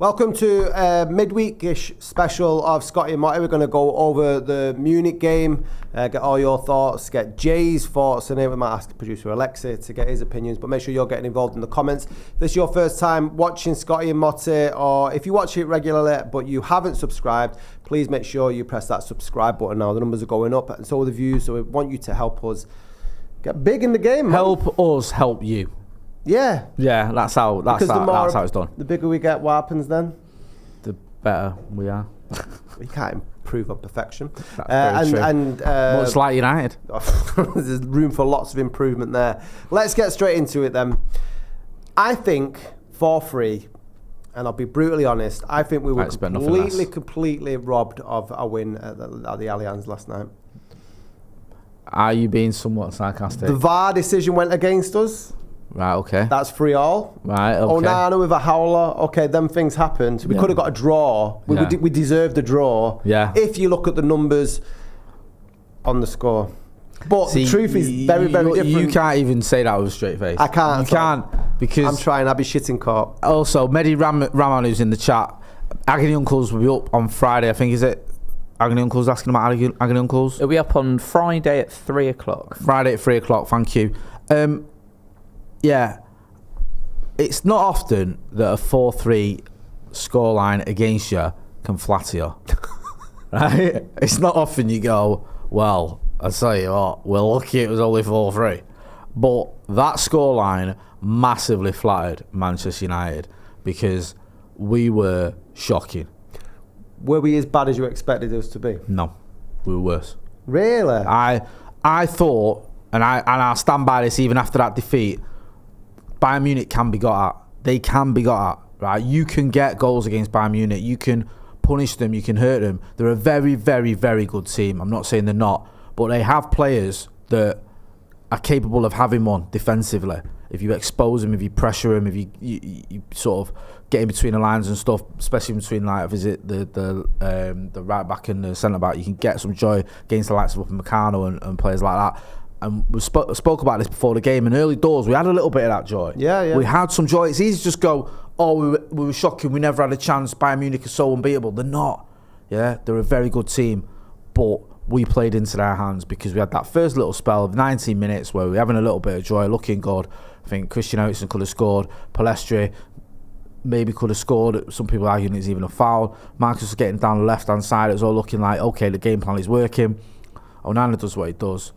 Welcome to a midweek-ish special of Scotty and Motty. We're going to go over the Munich game, get all your thoughts, get Jay's thoughts, and then we might ask producer Alexei to get his opinions, but make sure you're getting involved in the comments. If this is your first time watching Scotty and Motty, or if you watch it regularly but you haven't subscribed, please make sure you press that subscribe button now. The numbers are going up, and so are the views, so we want you to help us get big in the game, man. Help us help you. Yeah. Yeah, that's how it's done. The bigger we get, what happens then? The better we are. We can't improve on perfection. That's very true. Much like United. There's room for lots of improvement there. Let's get straight into it then. I think 4-3, and I'll be brutally honest, I think we were completely robbed of a win at the Allianz last night. Are you being somewhat sarcastic? The VAR decision went against us. Right, okay. That's 3-3. Right, okay. Onana with a howler. Okay, them things happened. We could have got a draw. We deserved a draw. Yeah. If you look at the numbers on the score. But the truth is very, very different. You can't even say that with a straight face. I can't. You can't, because... I'm trying. I'll be shitting court. Also, Mehdi Rahman, who's in the chat, Agony Uncles will be up on Friday, I think, is it? Agony Uncles, asking about Agony Uncles? It'll be up on Friday at 3 o'clock. Friday at 3 o'clock, thank you. Yeah, it's not often that a 4-3 scoreline against you can flatter you, right? It's not often you go, well, I tell you what, we're lucky it was only 4-3. But that scoreline massively flattered Manchester United because we were shocking. Were we as bad as you expected us to be? No, we were worse. Really? I thought, and I stand by this even after that defeat, Bayern Munich can be got at. They can be got at, right? You can get goals against Bayern Munich. You can punish them. You can hurt them. They're a very, very, very good team. I'm not saying they're not, but they have players that are capable of having one defensively. If you expose them, if you pressure them, if you sort of get in between the lines and stuff, especially between like the right back and the centre back, you can get some joy against the likes of Upamecano and players like that. And we spoke about this before the game. In early doors, we had a little bit of that joy. Yeah. We had some joy. It's easy to just go, oh, we were shocking. We never had a chance. Bayern Munich are so unbeatable. They're not. Yeah, they're a very good team. But we played into their hands because we had that first little spell of 19 minutes where we were having a little bit of joy, looking good. I think Christian Eriksen could have scored. Palestri maybe could have scored. Some people arguing it's even a foul. Marcus was getting down the left-hand side. It was all looking like, okay, the game plan is working. Onana does what he does.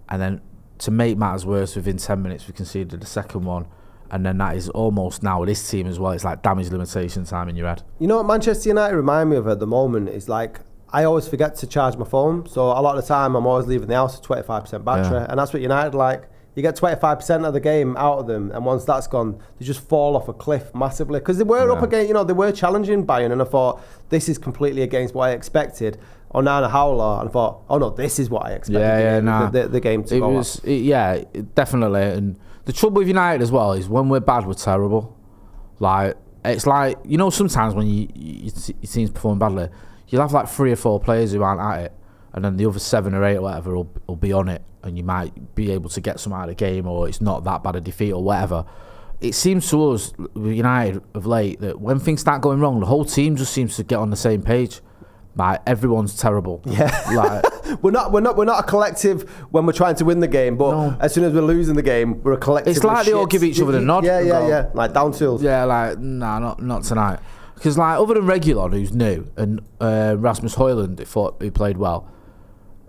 And then to make matters worse, within 10 minutes, we conceded the second one. And then that is almost now with this team as well. It's like damage limitation time in your head. You know what Manchester United remind me of at the moment is like, I always forget to charge my phone. So a lot of the time, I'm always leaving the house with 25% battery. Yeah. And that's what United like. You get 25% of the game out of them. And once that's gone, they just fall off a cliff massively. Because they were up against, they were challenging Bayern. And I thought, this is completely against what I expected. Onana howler, and I thought, oh no, this is what I expected the game to go at. Definitely. And the trouble with United as well is when we're bad, we're terrible. Like, it's like, sometimes when your team's performing badly, you'll have like 3 or 4 players who aren't at it, and then the other 7 or 8 or whatever will be on it, and you might be able to get some out of the game, or it's not that bad a defeat or whatever. It seems to us, with United of late, that when things start going wrong, the whole team just seems to get on the same page. Like, everyone's terrible. Yeah. Like, we're not a collective when we're trying to win the game, but as soon as we're losing the game, we're a collective. It's like they all give each other the nod. Yeah. Like down tools. Yeah, like, nah, not tonight. Because like, other than Reguilon, who's new, and Rasmus Højlund, who played well,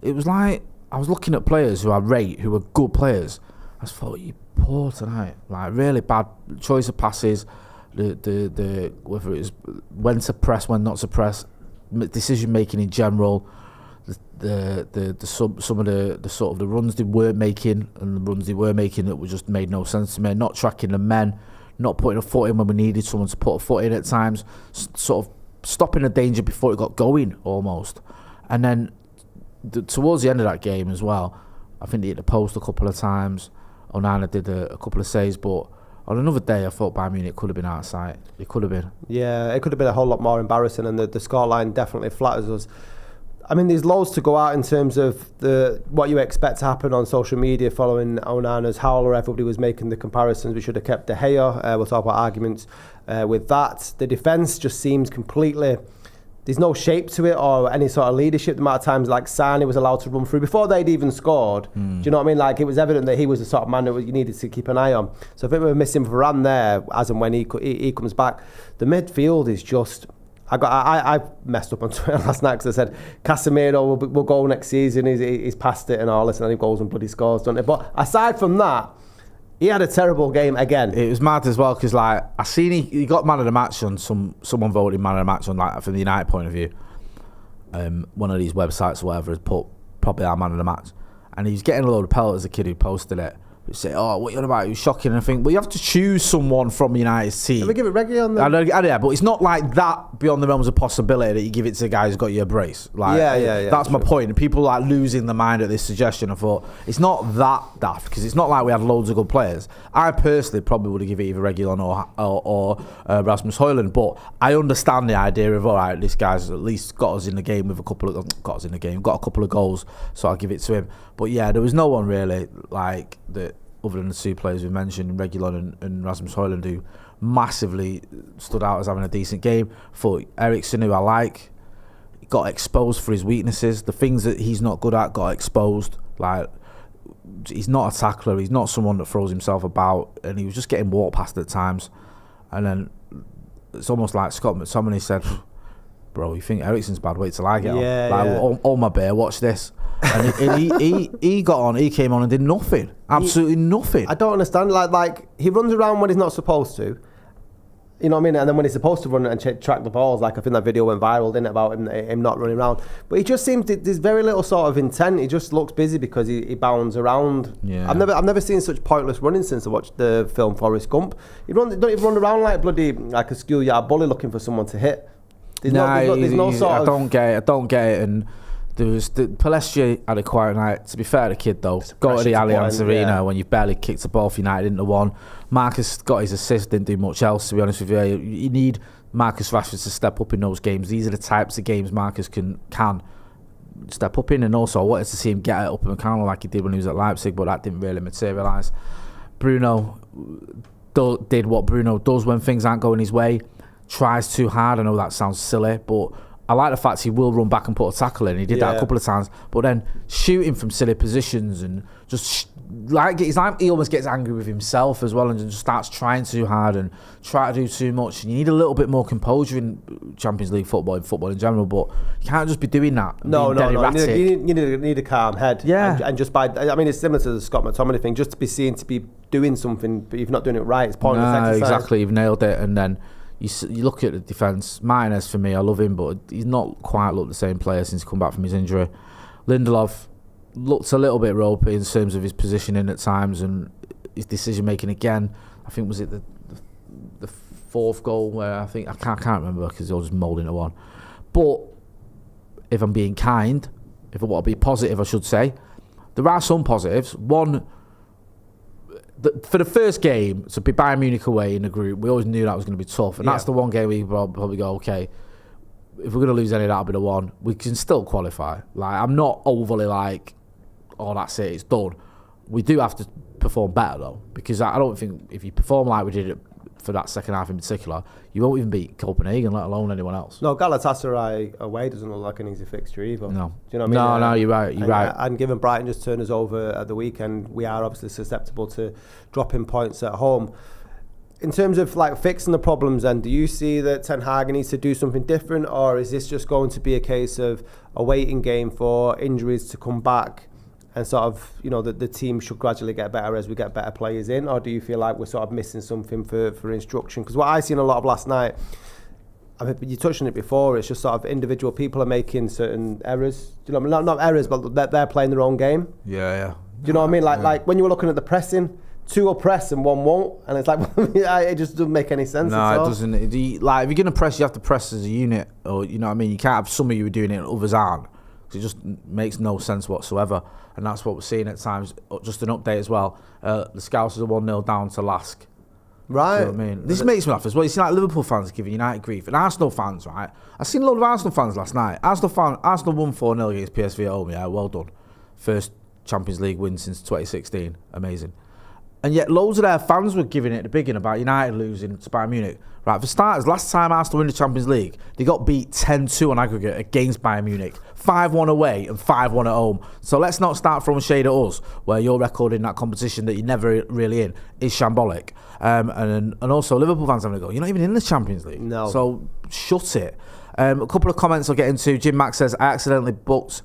it was like I was looking at players who I rate, who are good players. I just thought, you poor tonight. Like, really bad choice of passes. The whether it was when to press, when not to press. Decision making in general, some of the sort of the runs they weren't making, and the runs they were making that just made no sense to me. Not tracking the men, not putting a foot in when we needed someone to put a foot in at times, sort of stopping the danger before it got going almost. And then towards the end of that game as well, I think they hit the post a couple of times. Onana did a couple of saves, but on another day, I thought Bayern Munich could have been out of sight. It could have been. Yeah, it could have been a whole lot more embarrassing, and the scoreline definitely flatters us. I mean, there's loads to go out in terms of what you expect to happen on social media following Onana's howler. Everybody was making the comparisons. We should have kept De Gea. We'll talk about arguments with that. The defence just seems completely... There's no shape to it or any sort of leadership. The amount of times like Sane was allowed to run through before they'd even scored. Do you know what I mean? Like, it was evident that he was the sort of man that you needed to keep an eye on. So I think we were missing Varane there as and when he comes back. The midfield is just... I messed up on Twitter last night because I said Casemiro will go next season. He's past it and all this, and he goes and bloody scores, don't he? But aside from that, he had a terrible game again. It was mad as well because like I seen he got man of the match on someone voted man of the match on, like, from the United point of view. One of these websites or whatever has put probably our man of the match, and he's getting a load of pelts as a kid who posted it. Say, oh, what are you on about? It was shocking. And I think, well, you have to choose someone from United's team. Can we give it regular on them? Yeah, but it's not like that beyond the realms of possibility that you give it to a guy who's got you a brace. Like, yeah. That's my point. And people like losing their mind at this suggestion. I thought, it's not that daft, because it's not like we had loads of good players. I personally probably would have given it either Reguilon or Rasmus Højlund, but I understand the idea of, all right, this guy's at least got us in the game with got a couple of goals, so I'll give it to him. But yeah, there was no one really like that, other than the two players we mentioned, Reguilon and Rasmus Højlund, who massively stood out as having a decent game. For Eriksen, who I like, got exposed for his weaknesses. The things that he's not good at got exposed. Like, he's not a tackler. He's not someone that throws himself about, and he was just getting walked past at times. And then it's almost like Scott McTominay said, "Bro, you think Eriksen's bad? Wait till I get on." Like, all my bear, watch this. And he got on. He came on and did nothing. Absolutely nothing. I don't understand. Like he runs around when he's not supposed to. You know what I mean? And then when he's supposed to run and track the balls, like I think that video went viral, didn't it, about him not running around. But he just seems there's very little sort of intent. He just looks busy because he bounds around. Yeah. I've never seen such pointless running since I watched the film Forrest Gump. Don't even run around like bloody like a schoolyard bully looking for someone to hit. There's no sort of... I don't get it. And there was Palestra had a quiet night. To be fair to the kid though, go to the Allianz Arena when you've barely kicked the ball for United into one. Marcus got his assist, didn't do much else, to be honest with you. You need Marcus Rashford to step up in those games. These are the types of games Marcus can step up in, and also I wanted to see him get it up and kind of like he did when he was at Leipzig, but that didn't really materialise. Bruno did what Bruno does when things aren't going his way. Tries too hard. I know that sounds silly, but I like the fact he will run back and put a tackle in. He did that a couple of times, but then shooting from silly positions and just he almost gets angry with himself as well, and just starts trying too hard and try to do too much. And you need a little bit more composure in Champions League football in general, but you can't just be doing that. No. You need a calm head. Yeah, and just it's similar to the Scott McTominay thing. Just to be seen to be doing something, but if you're not doing it right, it's pointless exercise. Exactly, you've nailed it. And then you look at the defence. Martinez, for me, I love him, but he's not quite looked the same player since he come back from his injury. Lindelof looked a little bit ropey in terms of his positioning at times and his decision making again. I think was it the fourth goal where I can't remember because I was moulding into one. But if I'm being kind, if I want to be positive, I should say there are some positives. One, for the first game, to be Bayern Munich away in the group, we always knew that was going to be tough, and that's the one game we probably go, okay, if we're going to lose any, that'll be the one. We can still qualify. Like, I'm not overly like, oh, that's it, it's done. We do have to perform better though, because I don't think if you perform like we did it for that second half in particular, you won't even beat Copenhagen, let alone anyone else. No, Galatasaray away doesn't look like an easy fixture either. No. Do you know what I mean? No, you're right. And given Brighton just turned us over at the weekend, we are obviously susceptible to dropping points at home. In terms of like fixing the problems, then, do you see that Ten Hag needs to do something different, or is this just going to be a case of a waiting game for injuries to come back and sort of, you know, the team should gradually get better as we get better players in? Or do you feel like we're sort of missing something for instruction? Because what I seen a lot of last night, I mean, you touched on it before, it's just sort of individual people are making certain errors. Do you know what I mean? Not errors, but they're playing their own game. Yeah. Do you know what I mean? Like when you were looking at the pressing, two will press and one won't, and it's like it just doesn't make any sense. No, it doesn't. Like if you're gonna press, you have to press as a unit, or you know what I mean. You can't have some of you doing it and others aren't. It just makes no sense whatsoever. And that's what we're seeing at times. Just an update as well. The Scousers are 1-0 down to Lask. Right. You know what I mean? This makes me laugh as well. You see, like Liverpool fans giving United grief, and Arsenal fans, right? I seen a lot of Arsenal fans last night. Arsenal won 4-0 against PSV at home. Yeah, well done. First Champions League win since 2016. Amazing. And yet loads of their fans were giving it the biggin about United losing to Bayern Munich. Right, for starters, last time Arsenal won the Champions League, they got beat 10-2 on aggregate against Bayern Munich. 5-1 away and 5-1 at home. So let's not start throwing shade at us, where your record in that competition that you're never really in is shambolic. And also Liverpool fans having to go, you're not even in the Champions League. No. So shut it. A couple of comments I'll get into. Jim Mack says, I accidentally booked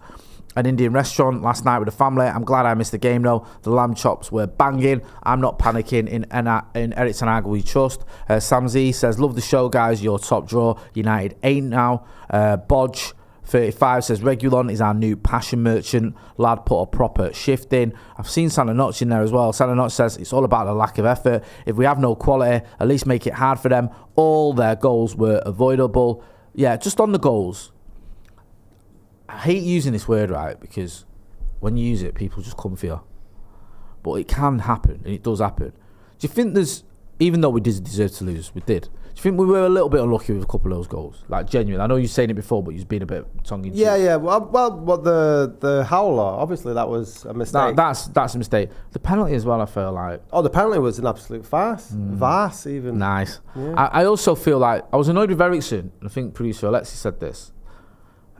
an Indian restaurant last night with the family. I'm glad I missed the game though. The lamb chops were banging. I'm not panicking. In Erik Ten Hag we trust. Sam Z says, love the show guys, your top draw. United ain't now. Bodge 35 says, Regulon is our new passion merchant. Lad put a proper shift in. I've seen Santa Notch in there as well. Santa Notch says, it's all about the lack of effort. If we have no quality, at least make it hard for them. All their goals were avoidable. Yeah, just on the goals. I hate using this word, right, because when you use it, people just come for you. But it can happen, and it does happen. Do you think there's, even though we did deserve to lose, we did, do you think we were a little bit unlucky with a couple of those goals? Like, genuine. I know you've saying it before, but you've been a bit tongue-in-cheek. Yeah. Well, what the howler, obviously that was a mistake. That's a mistake. The penalty as well, I feel like. Oh, the penalty was an absolute farce. Farce, even. Nice. Yeah. I also feel like, I was annoyed with Eriksen, and I think producer Alexei said this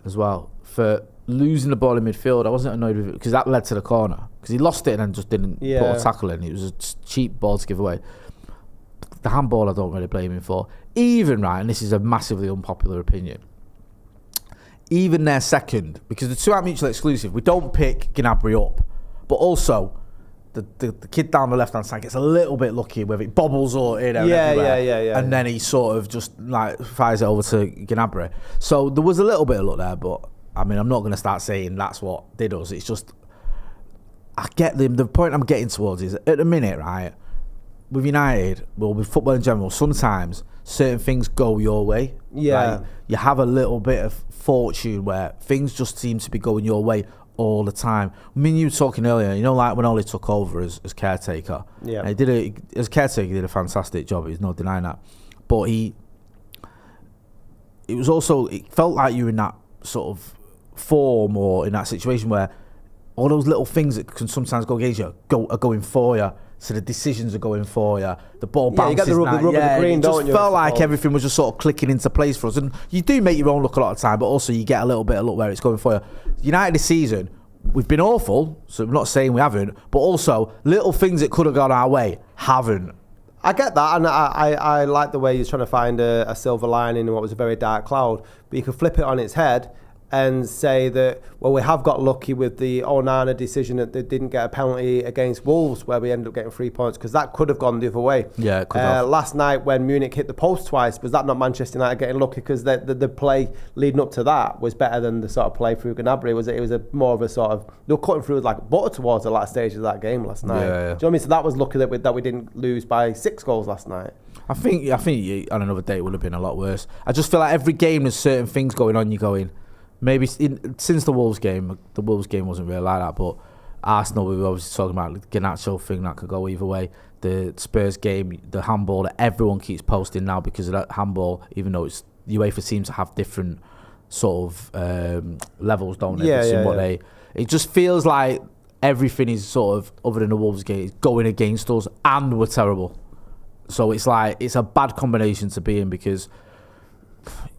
as well, for losing the ball in midfield. I wasn't annoyed with it because that led to the corner, because he lost it and then just didn't put a tackle in. It was a cheap ball to give away. The handball I don't really blame him for. Even, right, and this is a massively unpopular opinion, even their second, because the two aren't mutually exclusive, we don't pick Gnabry up, but also the kid down the left hand side gets a little bit lucky with it, bobbles or in everywhere, and then he sort of just like fires it over to Gnabry. So there was a little bit of luck there, but I mean, I'm not going to start saying that's what did us. It's just, I get the point I'm getting towards is, at the minute, right, with United, well, with football in general, sometimes certain things go your way. Yeah. Right? You have a little bit of fortune where things just seem to be going your way all the time. I mean, you were talking earlier, you know, like when Ole took over as caretaker. Yeah. And as caretaker, he did a fantastic job. There's no denying that. But it felt like you were in that sort of form or in that situation where all those little things that can sometimes go against you are going for you. So the decisions are going for you. The ball bounces. You get the rub of the green, don't you? It just felt like everything was just sort of clicking into place for us. And you do make your own luck a lot of the time, but also you get a little bit of luck where it's going for you. United this season, we've been awful, so I'm not saying we haven't, but also little things that could have gone our way haven't. I get that, and I like the way you're trying to find a silver lining in what was a very dark cloud, but you could flip it on its head and say that, well, we have got lucky with the Onana decision that they didn't get a penalty against Wolves where we ended up getting 3 points, because that could have gone the other way. Yeah, it could have. Last night when Munich hit the post twice, was that not Manchester United getting lucky because the play leading up to that was better than the sort of play through Gnabry? It was a more of a sort of, they were cutting through like butter towards the last stage of that game last night. Yeah. Do you know what I mean? So that was lucky that we didn't lose by 6 goals last night. I think on another day it would have been a lot worse. I just feel like every game there's certain things going on, you're going, maybe since the Wolves game wasn't really like that, but Arsenal, we were obviously talking about the Garnacho thing that could go either way. The Spurs game, the handball that everyone keeps posting now because of that handball, even though it's UEFA seems to have different sort of levels, don't they? It just feels like everything is sort of, other than the Wolves game, is going against us, and we're terrible. So it's like, it's a bad combination to be in, because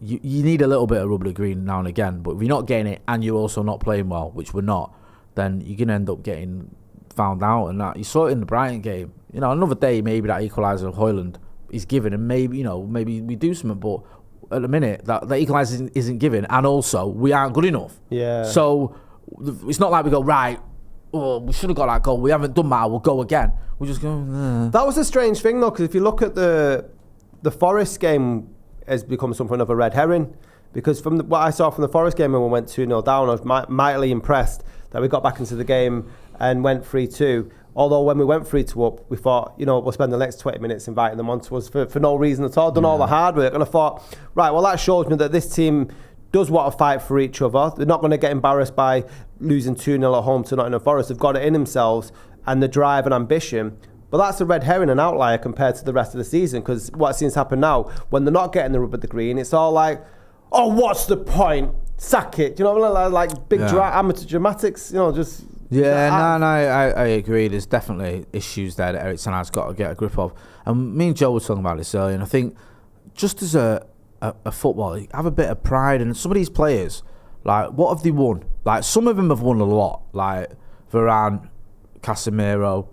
you need a little bit of rubber green now and again, but if you're not getting it and you're also not playing well, which we're not, then you're going to end up getting found out. And that you saw it in the Brighton game. You know, another day maybe that equaliser of Højlund is given, and maybe we do something, but at the minute that equaliser isn't given, and also we aren't good enough. Yeah. So it's not like we go, right, oh, we should have got that goal, we haven't done that, we'll go again. We just go, That was a strange thing though, because if you look at the Forest game, has become something of a red herring, because from what I saw from the Forest game when we went 2-0 down, I was mightily impressed that we got back into the game and went 3-2. Although when we went 3-2 up, we thought, we'll spend the next 20 minutes inviting them onto us for no reason at all, done all the hard work. And I thought, right, well, that shows me that this team does want to fight for each other. They're not going to get embarrassed by losing 2-0 at home to Nottingham Forest. They've got it in themselves and the drive and ambition. But that's a red herring and outlier compared to the rest of the season, because what seems to happen now, when they're not getting the rub of the green, it's all like, oh, what's the point? Sack it. Do you know what I mean? Like big amateur dramatics, just... Yeah, I agree. There's definitely issues there that Erik Ten Hag's got to get a grip of. And me and Joe were talking about this earlier, and I think just as a footballer, have a bit of pride. And some of these players, like, what have they won? Like, some of them have won a lot. Like Varane, Casemiro,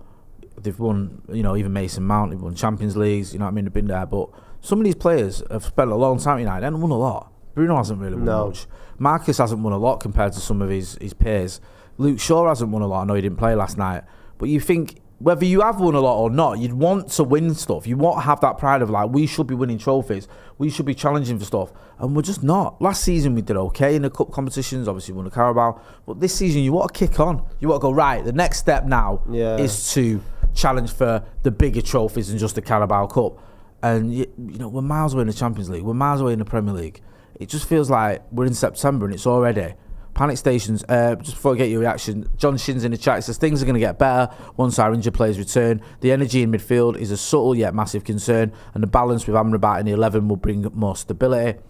they've won, even Mason Mount, they've won Champions Leagues, they've been there. But some of these players have spent a long time at United, they haven't won a lot. Bruno hasn't really won much. Marcus hasn't won a lot compared to some of his peers. Luke Shaw hasn't won a lot. I know he didn't play last night. But you think, whether you have won a lot or not, you'd want to win stuff. You want to have that pride of, like, we should be winning trophies. We should be challenging for stuff. And we're just not. Last season we did okay in the cup competitions. Obviously won the Carabao. But this season you want to kick on. You want to go, right, the next step now is to challenge for the bigger trophies than just the Carabao Cup. And, we're miles away in the Champions League. We're miles away in the Premier League. It just feels like we're in September and it's already... Panic stations. Just before I get your reaction, John Shin's in the chat. He says things are going to get better once our injured players return. The energy in midfield is a subtle yet massive concern, and the balance with Amrabat in the 11 will bring more stability.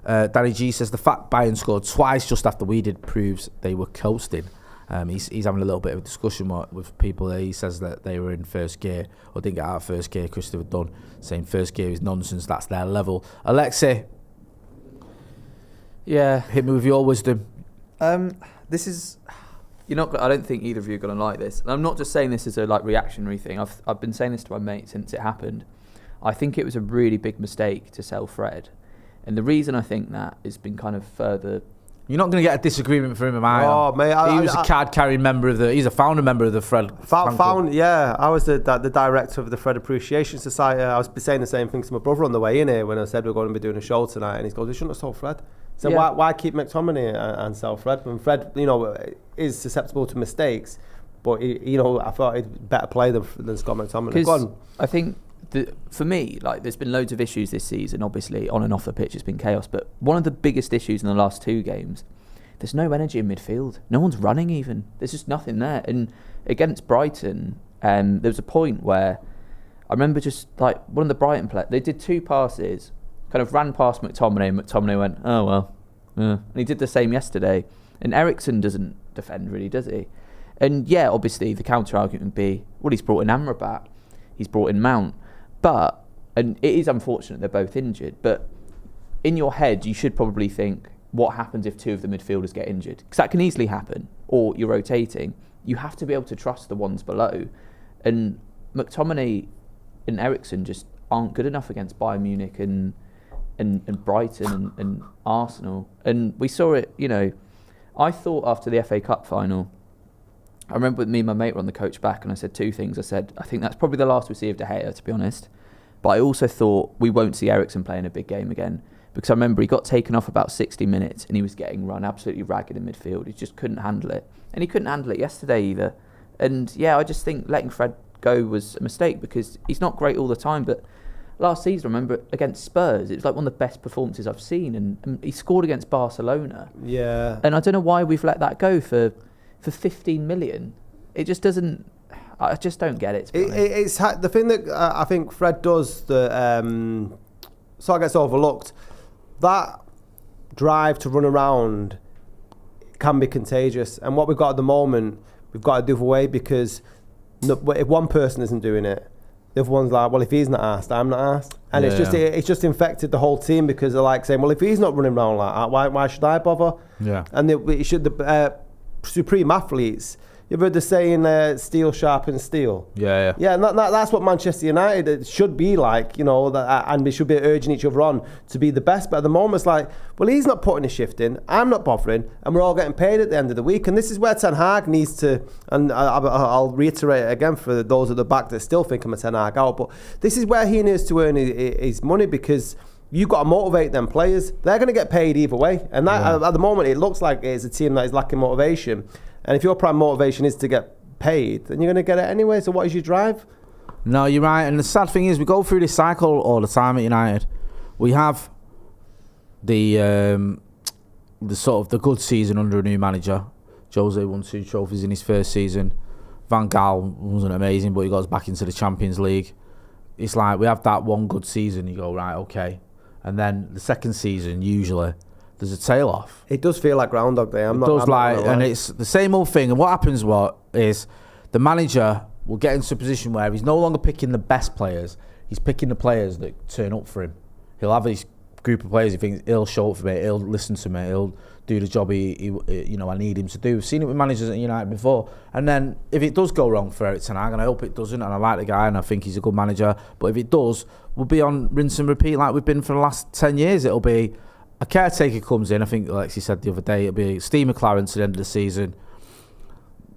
Danny G says the fact Bayern scored twice just after we did proves they were coasting. He's having a little bit of a discussion with people there. He says that they were in first gear or didn't get out of first gear. Christopher Dunn saying first gear is nonsense. That's their level. Alexei, hit me with your wisdom. This is, I don't think either of you are going to like this. And I'm not just saying this as a reactionary thing. I've been saying this to my mate since it happened. I think it was a really big mistake to sell Fred. And the reason I think that has been kind of further... You're not going to get a disagreement from him, am I? Oh, mate. He was a card-carrying member of he's a founder member of the Fred. I was the director of the Fred Appreciation Society. I was saying the same thing to my brother on the way in here when I said we're going to be doing a show tonight. And he goes, "You shouldn't have sold Fred." So why keep McTominay and sell Fred? When Fred, is susceptible to mistakes, but I thought he'd better play than Scott McTominay. Because I think for me, there's been loads of issues this season. Obviously, on and off the pitch, it's been chaos. But one of the biggest issues in the last two games, there's no energy in midfield. No one's running even. There's just nothing there. And against Brighton, there was a point where I remember just one of the Brighton players, they did two passes. Kind of ran past McTominay, and McTominay went, oh, well. And he did the same yesterday. And Eriksen doesn't defend, really, does he? And, obviously, the counter-argument would be, well, he's brought in Amrabat. He's brought in Mount. And it is unfortunate they're both injured, but in your head, you should probably think, what happens if two of the midfielders get injured? Because that can easily happen. Or you're rotating. You have to be able to trust the ones below. And McTominay and Eriksen just aren't good enough against Bayern Munich and Brighton and Arsenal. And we saw it, I thought after the FA Cup final, I remember me and my mate were on the coach back and I said two things. I said, I think that's probably the last we see of De Gea, to be honest. But I also thought we won't see Eriksen play in a big game again. Because I remember he got taken off about 60 minutes and he was getting run absolutely ragged in midfield. He just couldn't handle it. And he couldn't handle it yesterday either. And I just think letting Fred go was a mistake because he's not great all the time, but last season, I remember against Spurs, it was one of the best performances I've seen, and he scored against Barcelona. Yeah. And I don't know why we've let that go for 15 million. It just doesn't. I just don't get it. It's the thing that I think Fred does that sort of gets overlooked. That drive to run around can be contagious, and what we've got at the moment, we've got to do away because if one person isn't doing it, the other one's like, well, if he's not asked, I'm not asked. And it's just infected the whole team because they're saying, well, if he's not running around like that, why should I bother? Yeah. And the supreme athletes, you've heard the saying, steel sharpens steel. Yeah. Yeah, and that's what Manchester United should be like, and we should be urging each other on to be the best. But at the moment, it's like, well, he's not putting his shift in, I'm not bothering, and we're all getting paid at the end of the week. And this is where Ten Hag needs to, and I'll reiterate it again for those at the back that still think I'm a Ten Hag out, but this is where he needs to earn his money because you've got to motivate them players. They're going to get paid either way. And that at the moment, it looks like it's a team that is lacking motivation. And if your prime motivation is to get paid, then you're going to get it anyway. So what is your drive? No, you're right. And the sad thing is we go through this cycle all the time at United. We have the the good season under a new manager. Jose won 2 trophies in his first season. Van Gaal wasn't amazing, but he got us back into the Champions League. It's like we have that one good season, you go, right, okay. And then the second season, usually, there's a tail off. It does feel like Groundhog Day. And it's the same old thing. And what happens is the manager will get into a position where he's no longer picking the best players. He's picking the players that turn up for him. He'll have his group of players. He thinks he'll show up for me. He'll listen to me. He'll do the job I need him to do. We've seen it with managers at United before. And then if it does go wrong for Erik ten Hag, and I hope it doesn't, and I like the guy and I think he's a good manager, but if it does, we'll be on rinse and repeat like we've been for the last 10 years. It'll be a caretaker comes in. I think Alexei said the other day, it'll be Steve McLaren to the end of the season.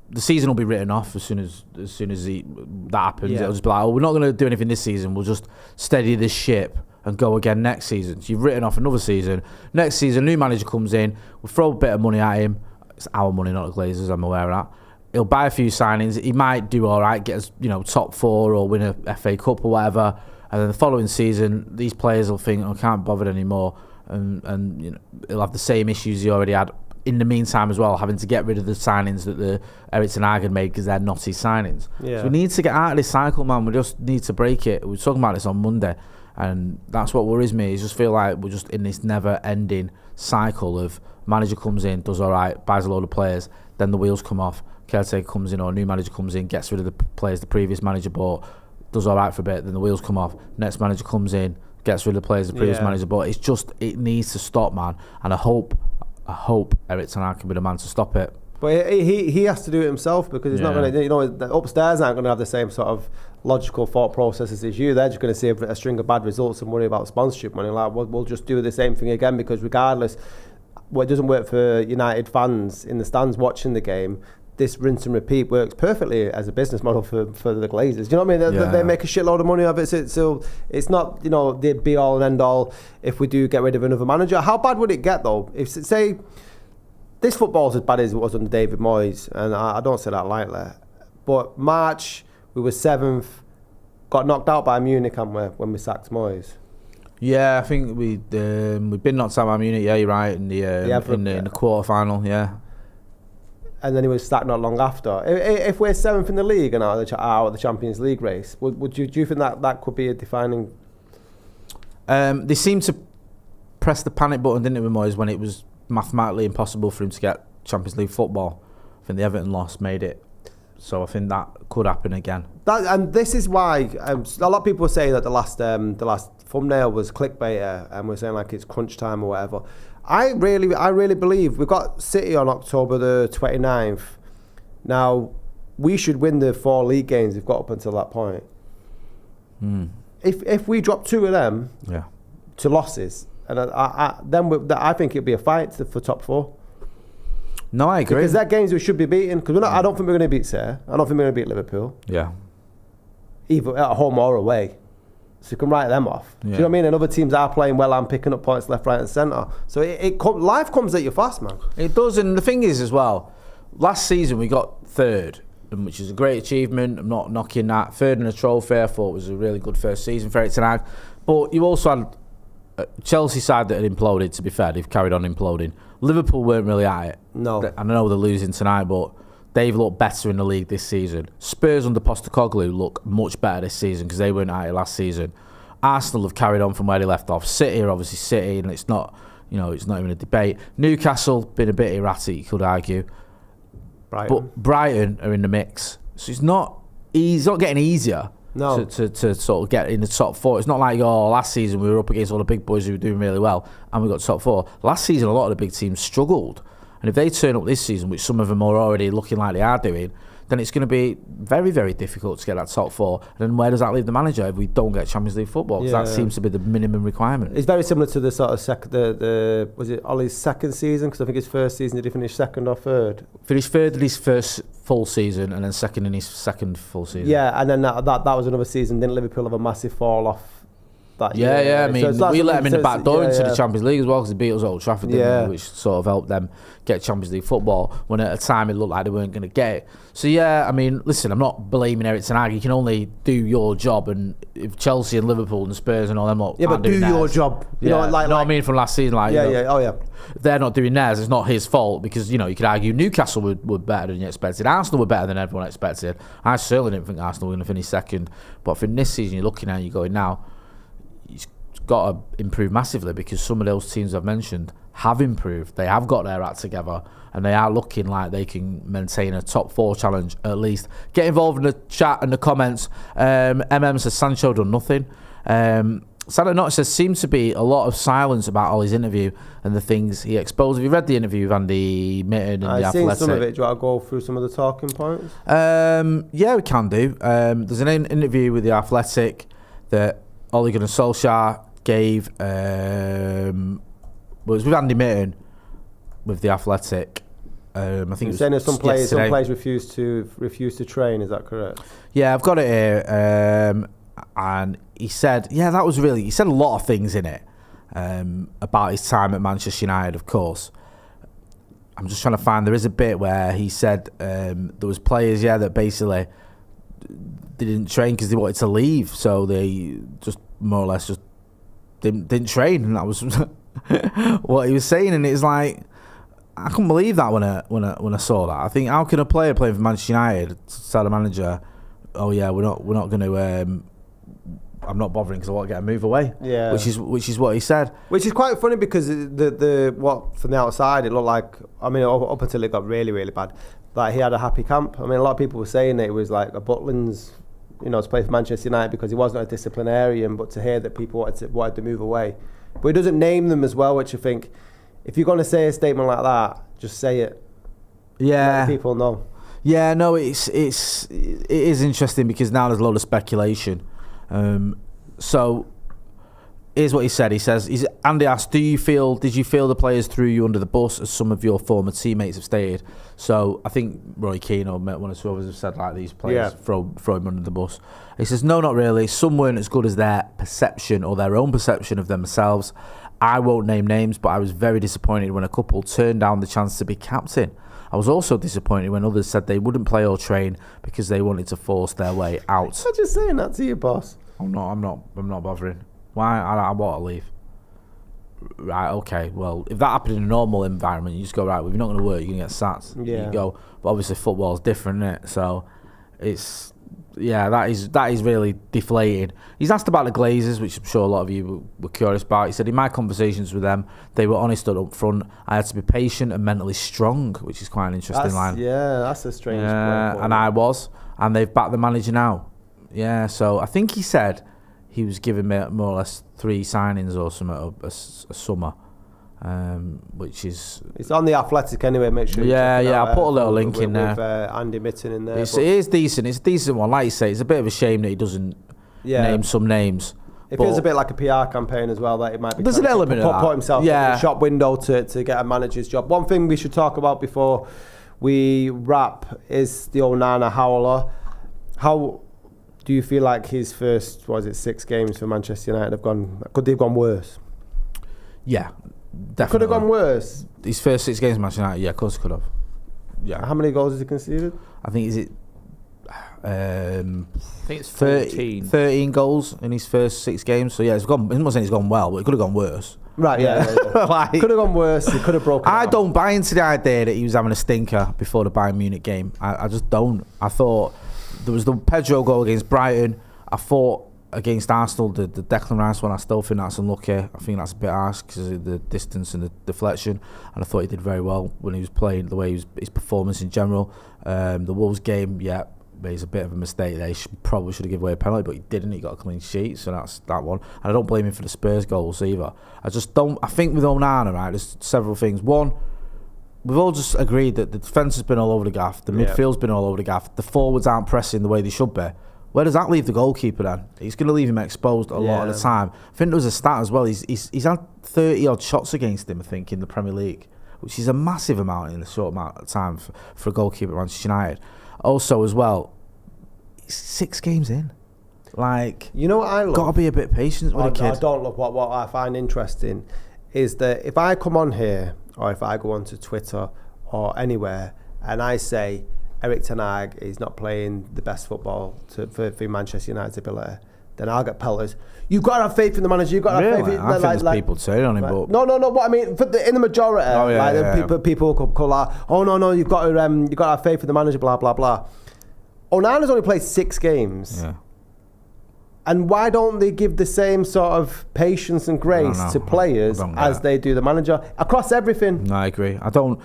The season will be written off as soon as that happens. Yeah. It'll just be like, we're not going to do anything this season. We'll just steady this ship and go again next season. So you've written off another season. Next season, new manager comes in. We'll throw a bit of money at him. It's our money, not the Glazers. I'm aware of that. He'll buy a few signings. He might do all right, get us, top 4 or win a FA Cup or whatever. And then the following season, these players will think, I can't bother anymore. And he'll have the same issues he already had in the meantime as well, having to get rid of the signings that the Erik ten Hag had made because they're not his signings. Yeah. So we need to get out of this cycle, man. We just need to break it. We were talking about this on Monday, and that's what worries me. I just feel like we're just in this never-ending cycle of manager comes in, does all right, buys a load of players, then the wheels come off. Caretaker comes in or a new manager comes in, gets rid of the players the previous manager bought, does all right for a bit, then the wheels come off. Next manager comes in, gets rid of the players the previous manager bought. It's just, it needs to stop, man. And I hope Erik ten Hag can be the man to stop it. But he has to do it himself because he's not going to, the upstairs aren't going to have the same sort of logical thought processes as you. They're just going to see a string of bad results and worry about sponsorship money. Like, we'll just do the same thing again because regardless, what doesn't work for United fans in the stands watching the game, this rinse and repeat works perfectly as a business model for the Glazers. Do you know what I mean? They make a shitload of money of it. So it's not, the be all and end all if we do get rid of another manager. How bad would it get though? If, say, this football's as bad as it was under David Moyes, and I don't say that lightly, but March, we were 7th, got knocked out by Munich, haven't we, when we sacked Moyes? Yeah, I think we've been knocked out by Munich, yeah, you're right, in the quarter-final, yeah. And then he was sacked not long after. If we're 7th in the league and out of the Champions League race, do you think that could be a defining... They seemed to press the panic button, didn't it, with Moyes, when it was mathematically impossible for him to get Champions League football. I think the Everton loss made it. So I think that could happen again. And this is why a lot of people say that the last thumbnail was clickbait and we're saying like it's crunch time or whatever. I really believe we've got City on October the 29th. Now, we should win the 4 league games we've got up until that point. If we drop 2 of them to losses, and I think it'd be a fight for top 4. No, I agree. Because that games we should be beating. Because I don't think we're going to beat City. I don't think we're going to beat Liverpool. Yeah. Either at home or away. So you can write them off. Do you know what I mean? And other teams are playing well and picking up points left, right and centre. So life comes at you fast, man. It does. And the thing is as well, last season we got 3rd, which is a great achievement. I'm not knocking that. 3rd in a trophy, I thought was a really good first season for Erik ten Hag. But you also had a Chelsea side that had imploded, to be fair. They've carried on imploding. Liverpool weren't really at it. No. I know they're losing tonight, but they've looked better in the league this season. Spurs under Postecoglou look much better this season because they weren't at it last season. Arsenal have carried on from where they left off. City are obviously City, and it's not even a debate. Newcastle been a bit erratic, you could argue. But Brighton are in the mix, so it's not getting easier. No. To sort of get in the top 4. It's not like, last season we were up against all the big boys who were doing really well and we got top 4. Last season a lot of the big teams struggled, and if they turn up this season, which some of them are already looking like they are doing, then it's going to be very, very difficult to get that top 4. And then where does that leave the manager if we don't get Champions League football? Because that seems to be the minimum requirement. It's very similar to the sort of was it Ollie's second season? Because I think his first season did he finish 2nd or 3rd? Finished 3rd in his first full season and then 2nd in his second full season. Yeah, and then that was another season. Didn't Liverpool have a massive fall off that Yeah, year. yeah. I mean, So we let them in the back door into the yeah. Champions League as well because they beat us at Old Trafford, didn't Yeah. they? Which sort of helped them get Champions League football when at a time it looked like they weren't going to get it. So, yeah, I mean, listen, I'm not blaming Erik ten Hag. You can only do your job, and if Chelsea and Liverpool and Spurs and all them lot Yeah, but aren't do doing your theirs, job. You yeah, know, like, what I mean from last season, like, yeah, you know, yeah, oh yeah. they're not doing theirs. It's not his fault because, you know, you could argue Newcastle were better than you expected. Arsenal were better than everyone expected. I certainly didn't think Arsenal were going to finish second. But for this season, you're looking at, you're going now, he's got to improve massively because some of those teams I've mentioned have improved. They have got their act together and they are looking like they can maintain a top 4 challenge at least. Get involved in the chat and the comments. Says Sancho done nothing. Sadly not, says seems to be a lot of silence about Ollie's interview and the things he exposed. Have you read the interview with Andy Mitten and the I've seen Athletic? some of it. Do you want to go through some of the talking points? Yeah, we can do. There's an interview with the Athletic that Ole Gunnar Solskjaer gave. Was with Andy Mitten with the Athletic. I think You're it was saying that some players yesterday. refuse to train. Is that correct? Yeah, I've got it here. And he said, he said a lot of things in it about his time at Manchester United, of course. I'm just trying to find, there is a bit where he said there was players, that basically they didn't train because they wanted to leave. So they just more or less just didn't train. And that was what he was saying. And it's like, I couldn't believe that when I saw that. I think, how can a player playing for Manchester United tell the manager, oh yeah, we're not going to... I'm not bothering because I want to get a move away. Yeah, which is what he said. Which is quite funny because the what from the outside it looked like. I mean, up until it got really really bad, like he had a happy camp. I mean, a lot of people were saying that it was like a Butlins, to play for Manchester United because he wasn't a disciplinarian. But to hear that people wanted to move away, but he doesn't name them as well, which I think, if you're going to say a statement like that, just say it. Yeah, let people know. Yeah, no, it is interesting because now there's a lot of speculation. So here's what he said. He says, Andy asked, did you feel the players threw you under the bus as some of your former teammates have stated? So I think Roy Keane or one or two others have said like these players throw him under the bus. He says, no, not really. Some weren't as good as their perception or their own perception of themselves. I won't name names, but I was very disappointed when a couple turned down the chance to be captain. I was also disappointed when others said they wouldn't play or train because they wanted to force their way out. I'm just saying that to your boss. I'm not bothering. Why? I want to leave. Right, okay. Well, if that happened in a normal environment, you just go, right, well, if you're not going to work, you're going to get sacked. Yeah. You go. But obviously football's different, isn't it? So it's... Yeah, that is really deflating. He's asked about the Glazers, which I'm sure a lot of you were curious about. He said, in my conversations with them, they were honest up front. I had to be patient and mentally strong, which is quite an interesting line. Yeah, that's a strange point. And I was. And they've backed the manager now. Yeah, so I think he said he was giving me more or less 3 signings or something a summer. Which is... It's on the Athletic anyway, make sure I'll put a little link in there. With Andy Mitten in there. It is decent. It's a decent one. Like you say, it's a bit of a shame that he doesn't name some names. It feels a bit like a PR campaign as well, that it might be... There's an element of that. Put himself in the shop window to get a manager's job. One thing we should talk about before we wrap is the Onana howler. How do you feel like his first, 6 games for Manchester United have gone... Could they have gone worse? Yeah. Definitely. Could have gone worse. His first 6 games, Manchester United, of course, could have. Yeah. How many goals has he conceded? I think I think it's 14. 13 goals in his first 6 games. So yeah, it's gone. I'm not saying it's gone well, but it could have gone worse. Right. Yeah. Like, could have gone worse. He could have broken. I don't buy into the idea that he was having a stinker before the Bayern Munich game. I just don't. I thought there was the Pedro goal against Brighton. I thought against Arsenal, the Declan Rice one, I still think that's unlucky. I think that's a bit harsh because of the distance and the deflection. And I thought he did very well when he was playing, the way his performance in general. The Wolves game, he's a bit of a mistake there. He probably should have given away a penalty, but he didn't. He got a clean sheet, so that's that one. And I don't blame him for the Spurs goals either. I think with Onana, right, there's several things. One, we've all just agreed that the defence has been all over the gaff, the midfield's been all over the gaff, the forwards aren't pressing the way they should be. Where does that leave the goalkeeper then? He's going to leave him exposed a lot of the time. I think there was a stat as well. He's had 30 odd shots against him, I think, in the Premier League, which is a massive amount in a short amount of time for a goalkeeper at Manchester United. Also, as well, he's 6 games in. Like, you know what I love? Got to be a bit patient with a kid. I don't love what I find interesting is that if I come on here or if I go onto Twitter or anywhere and I say Erik ten Hag is not playing the best football for Manchester United's ability, then I'll get pelters. You've got to have faith in the manager. You've got to have faith in I think there's people turning on him, but no. What I mean, in the majority, people call out, oh no, you've got to have faith in the manager, blah blah blah. Onana's only played 6 games. Yeah. And why don't they give the same sort of patience and grace to players as they do the manager across everything? No, I agree. I don't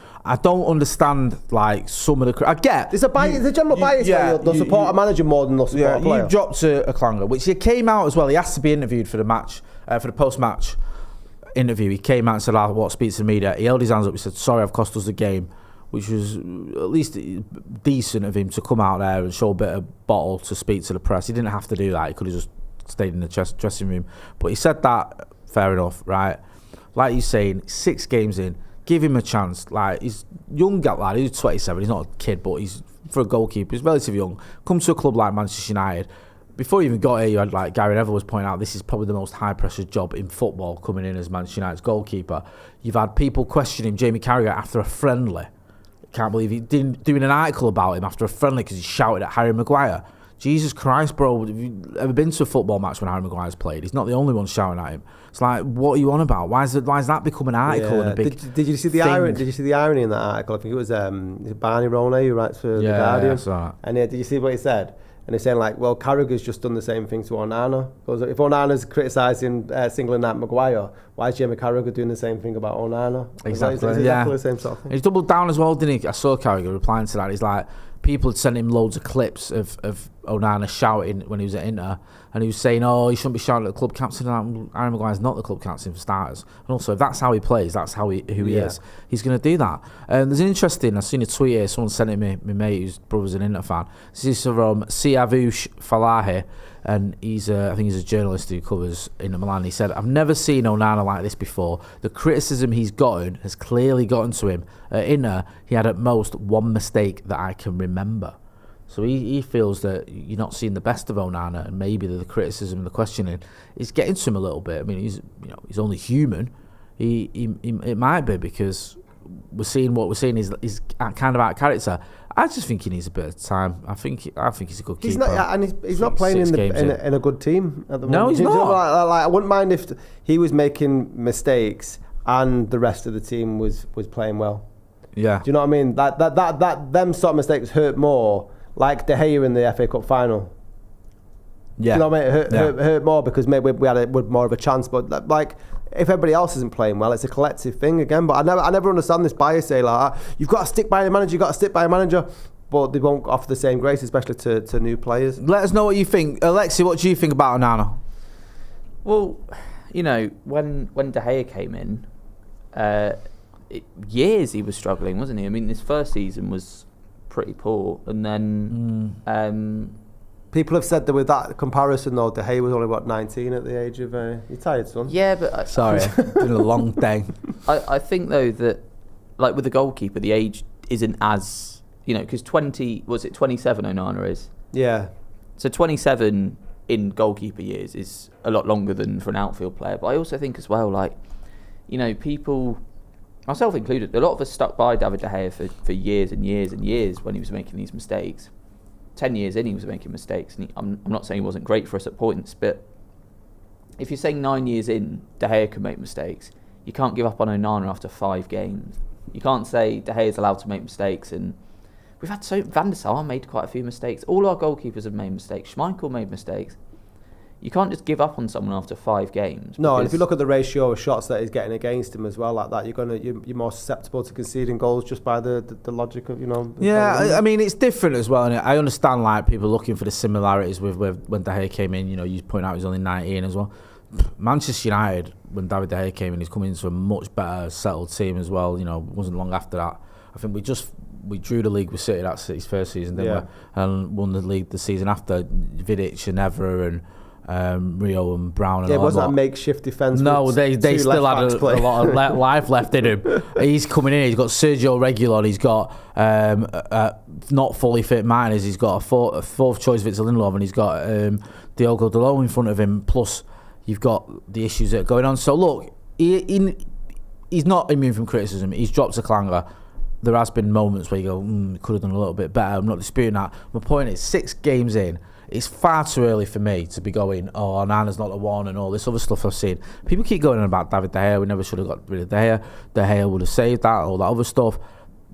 understand like some of the. I get there's a general bias where they'll support a manager more than they'll support a player. You dropped a clanger, which he came out as well. He asked to be interviewed for the match, for the post-match interview. He came out and said, "What speaks to the media?" He held his hands up. He said, "Sorry, I've cost us the game." Which was at least decent of him to come out there and show a bit of bottle to speak to the press. He didn't have to do that. He could have just stayed in the dressing room. But he said that, fair enough, right? Like you're saying, 6 games in, give him a chance. Like, he's young lad, he's 27, he's not a kid, but he's, for a goalkeeper, he's relatively young. Come to a club like Manchester United. Before you even got here, you had like Gary Neville was pointing out, this is probably the most high-pressure job in football, coming in as Manchester United's goalkeeper. You've had people questioning Jamie Carragher after a friendly. Can't believe he didn't doing an article about him after a friendly because he shouted at Harry Maguire. Jesus Christ, bro! Have you ever been to a football match when Harry Maguire's played? He's not the only one shouting at him. It's like, what are you on about? Why is that become an article and a big? Did you see the irony? Did you see the irony in that article? I think it was Barney Ronay who writes for the Guardian. I saw that. And did you see what he said? And he's saying like, well, Carragher's just done the same thing to Onana. Because if Onana's criticising singling out Maguire, why is Jamie Carragher doing the same thing about Onana? Exactly. It's exactly the same sort of thing. He's doubled down as well, didn't he? I saw Carragher replying to that. He's like, people had sent him loads of clips of Onana shouting when he was at Inter, and he was saying, oh, he shouldn't be shouting at the club captain. Harry Maguire's not the club captain for starters. And also, if that's how he plays, that's who he is, he's going to do that. There's an interesting, I've seen a tweet here, someone sent it me, my mate whose brother's an Inter fan. This is from Siavush Falahi, and I think he's a journalist who covers Inter Milan. He said, I've never seen Onana like this before. The criticism he's gotten has clearly gotten to him. At Inter, he had at most one mistake that I can remember. So he feels that you're not seeing the best of Onana, and maybe the criticism and the questioning is getting to him a little bit. I mean, he's only human. It might be because we're seeing what we're seeing is kind of out of character. I just think he needs a bit of time. I think he's a good keeper. He's not playing in a good team at the moment. No, he's not. Like, I wouldn't mind if he was making mistakes and the rest of the team was playing well. Yeah. Do you know what I mean? That them sort of mistakes hurt more. Like De Gea in the FA Cup final. Yeah. Do you know what I mean? It hurt more because maybe we had more of a chance. But like, if everybody else isn't playing well, it's a collective thing again. But I never understand this bias say like, you've got to stick by the manager, you've got to stick by a manager. But they won't offer the same grace, especially to new players. Let us know what you think. Alexei, what do you think about Onana? Well, when De Gea came in, years he was struggling, wasn't he? I mean, his first season was pretty poor, and then people have said that with that comparison though, De Gea was only 19 at the age of you're tired, son. Yeah, but sorry, it's been a long day. I think though that like with the goalkeeper, the age isn't as because 27 Onana is. Yeah. So 27 in goalkeeper years is a lot longer than for an outfield player. But I also think as well, like people, myself included, a lot of us stuck by David De Gea for years and years and years when he was making these mistakes. 10 years in, he was making mistakes. And I'm not saying he wasn't great for us at points, but if you're saying 9 years in, De Gea can make mistakes, you can't give up on Onana after 5 games. You can't say De Gea is allowed to make mistakes. And we've had Van der Sar made quite a few mistakes. All our goalkeepers have made mistakes. Schmeichel made mistakes. You can't just give up on someone after 5 games. No, and if you look at the ratio of shots that he's getting against him as well, like that, you're more susceptible to conceding goals just by the logic of Yeah, I mean it's different as well, and I understand like people looking for the similarities with when De Gea came in. You point out he's only 19 as well. Manchester United, when David De Gea came in, he's coming into a much better settled team as well. It wasn't long after that. I think we drew the league with City that City's first season, didn't we? And won the league the season after. Vidic and Evra and Rio and Brown. And Yeah, it all wasn't that. a makeshift defence. No, with they two still had left-backs a playing. lot of life left in him. He's coming in. He's got Sergio Reguilon. He's got not fully fit Martinez. He's got a fourth choice Victor Lindelof, and he's got Diogo Dalot in front of him. Plus, you've got the issues that are going on. So look, he's not immune from criticism. He's dropped a clanger. There has been moments where you go, could have done a little bit better. I'm not disputing that. My point is, 6 games in, it's far too early for me to be going, oh, Nana's not the one and all this other stuff I've seen. People keep going on about David De Gea. We never should have got rid of De Gea. De Gea would have saved that, all that other stuff.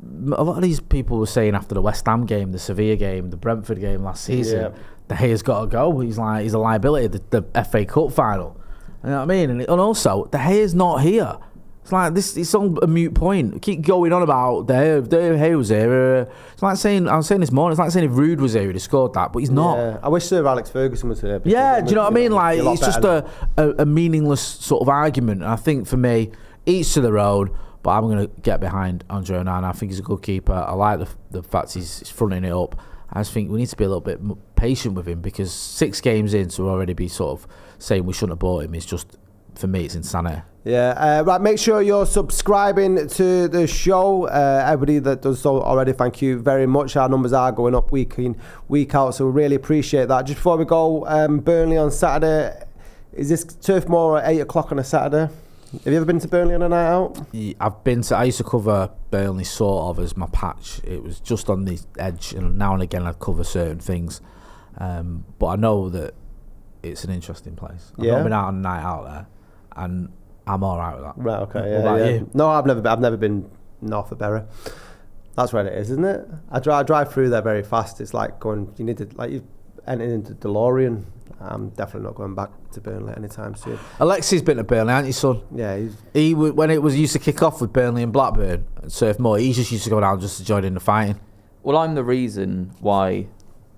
A lot of these people were saying after the West Ham game, the Sevilla game, the Brentford game last season, De Gea's got to go. He's a liability. The FA Cup final. You know what I mean? And also, De Gea's not here. It's like this. It's all a moot point. Keep going on about De Gea was here. It's like saying, I was saying this morning. It's like saying if Rude was here, he'd have scored that, but he's not. Yeah, I wish Sir Alex Ferguson was here. Yeah, do you know what I mean? Like, it's just a meaningless sort of argument. And I think for me, each to their own. But I'm going to get behind Andre Onana. I think he's a good keeper. I like the fact he's fronting it up. I just think we need to be a little bit patient with him, because 6 games in to already be sort of saying we shouldn't have bought him is just, for me, it's insanity. Yeah, right. Make sure you're subscribing to the show. Everybody that does so already, thank you very much. Our numbers are going up week in, week out, so we really appreciate that. Just before we go, Burnley on Saturday. Is this Turf Moor at 8 o'clock on a Saturday? Have you ever been to Burnley on a night out? Yeah, I used to cover Burnley sort of as my patch. It was just on the edge, and now and again I'd cover certain things. But I know that it's an interesting place. I've not been out on a night out there, and I'm all right with that. Right, okay. What about you? No, I've never been north of Bury. That's where it is, isn't it? I drive through there very fast. It's like going. You need to you enter into DeLorean. I'm definitely not going back to Burnley anytime soon. Alexei's been to Burnley, hasn't you, son? Yeah, when it was used to kick off with Burnley and Blackburn and Surf Moor, he just used to go down just to join in the fighting. Well, I'm the reason why,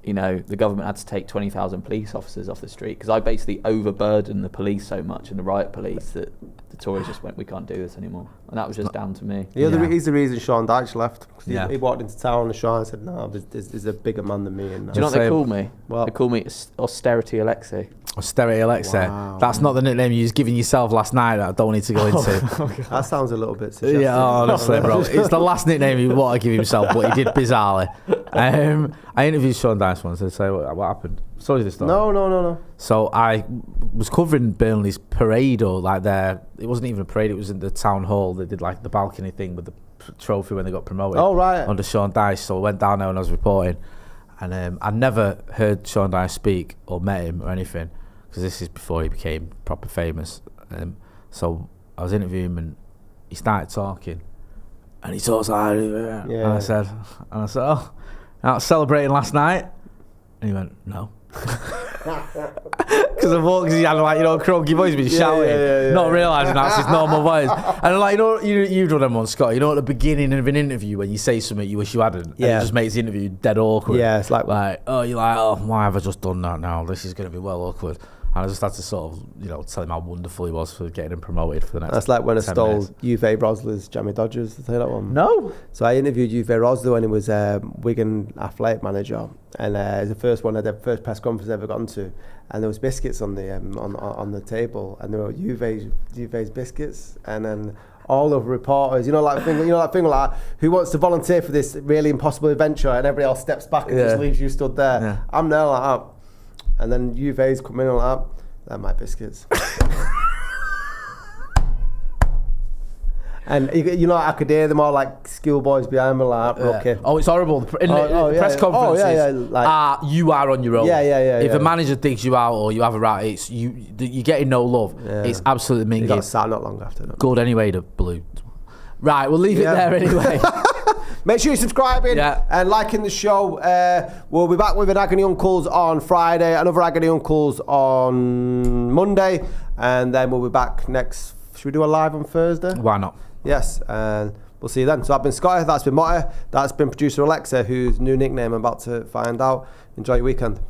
the government had to take 20,000 police officers off the street, because I basically overburdened the police so much and the riot police that the Tories just went, we can't do this anymore. And that was just down to me. He's the reason Sean Dyche left. He walked into town and Sean said, no, there's a bigger man than me. And do you know what they call me? What? They call me Austerity Alexei. Austerity Alexei. Wow. That's not the nickname you was giving yourself last night that I don't need to go into. Okay. That sounds a little bit suggestive. Yeah, honestly, bro. It's the last nickname he wanted to give himself, but he did bizarrely. I interviewed Sean Dyche once. I'd say, what happened? Sorry, this story. No. So I was covering Burnley's parade, or it wasn't even a parade, it was in the town hall. They did like the balcony thing with the trophy when they got promoted. Oh, right. Under Sean Dyche. So I went down there when I was reporting, and I never heard Sean Dyche speak or met him or anything, because this is before he became proper famous. So I was interviewing him and he started talking, and he talks like, and I said, oh, I was celebrating last night, and he went, no. Because he had a croaky voice, been shouting, not realising that's his normal voice. And you've done them on Scott. At the beginning of an interview when you say something you wish you hadn't, and it just makes the interview dead awkward. Yeah, it's like why have I just done that now? This is going to be well awkward. And I just had to sort of, tell him how wonderful he was for getting him promoted for the next. That's like when I stole minutes. Uwe Rosler's Jammy Dodgers. Did I say that one? No. So I interviewed Uwe Rosler when he was Wigan athletic manager, and it's the first one I did, first press conference I ever gone to, and there was biscuits on the on the table, and there were Uwe's biscuits, and then all of reporters, that thing like who wants to volunteer for this really impossible adventure, and everybody else steps back and just leaves you stood there. Yeah. I'm there like that. And then Uwe's come in like that. They're my biscuits. And I could hear them all like schoolboys behind me like, okay. Oh, it's horrible. In the press conferences, you are on your own. If a manager digs you out or you have a rat, you're getting no love. Yeah. It's absolutely minging. You got sat not long after that. Good anyway, the blue. Right, we'll leave it there anyway. Make sure you're subscribing and liking the show. We'll be back with an Agony Uncles on Friday, another Agony Uncles on Monday, and then we'll be back next. Should we do a live on Thursday? Why not? Yes, and we'll see you then. So I've been Scotty, that's been Motty, that's been producer Alexei, whose new nickname I'm about to find out. Enjoy your weekend.